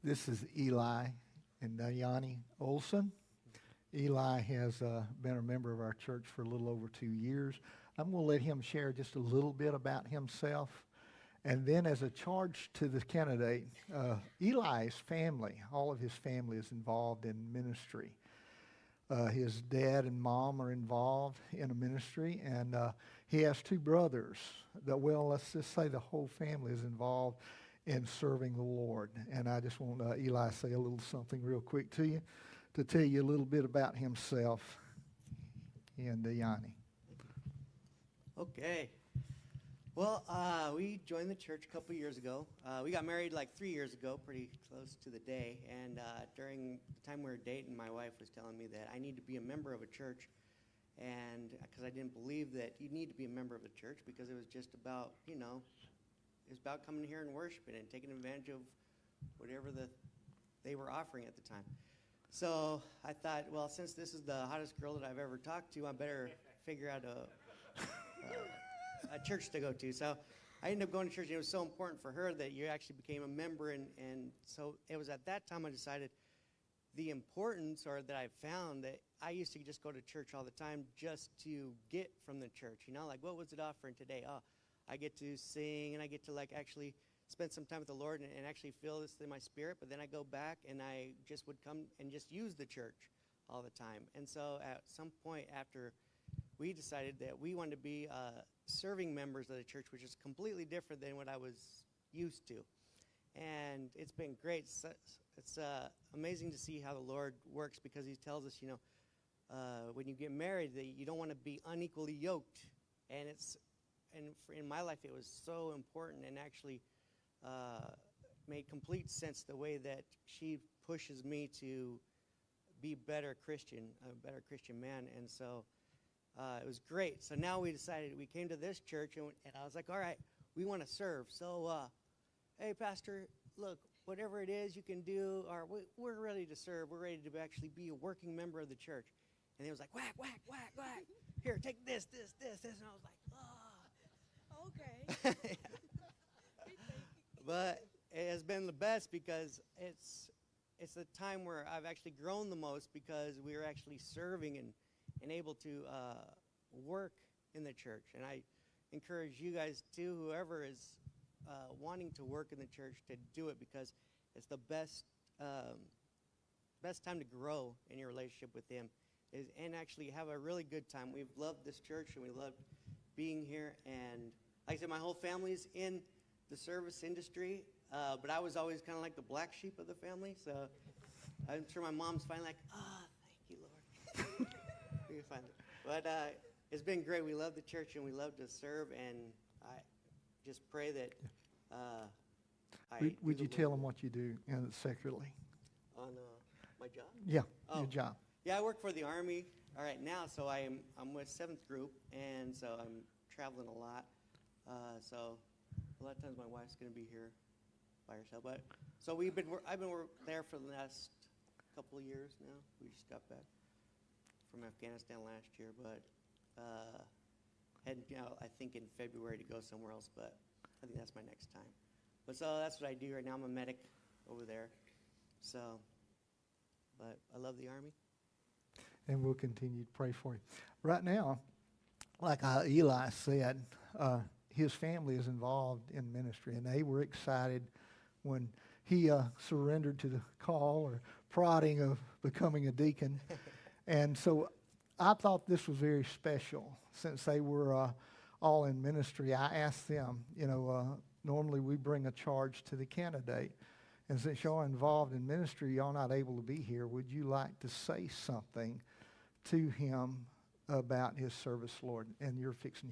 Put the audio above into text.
This is Eli and Yanni Olson. Eli has been a member of our church for a little over 2 years. I'm going to let him share just a little bit about himself. And then as a charge to the candidate, Eli's family, all of his family is involved in ministry. His dad and mom are involved in a ministry, and he has 2 brothers. Let's just say the whole family is involved in serving the Lord. And I just want Eli to say a little something real quick to you, to tell you a little bit about himself and Yanni. Okay. Well, we joined the church a couple years ago. We got married like 3 years ago, pretty close to the day. And during the time we were dating, my wife was telling me that I need to be a member of a church. And because I didn't believe that you need to be a member of a church, because it was just about, it was about coming here and worshiping and taking advantage of whatever they were offering at the time. So I thought, well, since this is the hottest girl that I've ever talked to, I better figure out a church to go to. So I ended up going to church, and it was so important for her that you actually became a member. And so it was at that time I decided the importance, or that I found that I used to just go to church all the time just to get from the church, like, what was it offering today? Oh, I get to sing, and I get to actually spend some time with the Lord and actually feel this in my spirit. But then I go back and I just would come and just use the church all the time. And so at some point after we decided that we wanted to be serving members of the church, which is completely different than what I was used to. And it's been great. It's amazing to see how the Lord works, because he tells us, when you get married, that you don't want to be unequally yoked. And in my life, it was so important, and actually made complete sense the way that she pushes me to be a better Christian man. And so it was great. So now we came to this church, and I was like, all right, we want to serve. So, hey, Pastor, look, whatever it is you can do, or we're ready to serve. We're ready to actually be a working member of the church. And he was like, whack, whack, whack, whack. Here, take this. And I was like, Okay. yeah. But it has been the best, because it's the time where I've actually grown the most, because we are actually serving and able to work in the church. And I encourage you guys too, whoever is wanting to work in the church, to do it, because it's the best time to grow in your relationship with him, and actually have a really good time. We've loved this church, and we loved being here. And like I said, my whole family's in the service industry, but I was always kind of like the black sheep of the family. So I'm sure my mom's finally like, thank you, Lord. We can find it. But it's been great. We love the church, and we love to serve. And I just pray that Would you tell them what you do secularly? On my job? Yeah, your job. Yeah, I work for the Army right now, so I'm with 7th Group, and so I'm traveling a lot. So a lot of times my wife's going to be here by herself. But so I've been there for the last couple of years now. We just got back from Afghanistan last year, but heading out, I think, in February to go somewhere else. But I think that's my next time. But so that's what I do right now. I'm a medic over there. So, but I love the Army. And we'll continue to pray for you. Right now, like Eli said, his family is involved in ministry, and they were excited when he surrendered to the call or prodding of becoming a deacon. And so I thought this was very special, since they were all in ministry. I asked them, normally we bring a charge to the candidate, and since y'all are involved in ministry, y'all not able to be here, would you like to say something to him about his service, Lord? And you're fixing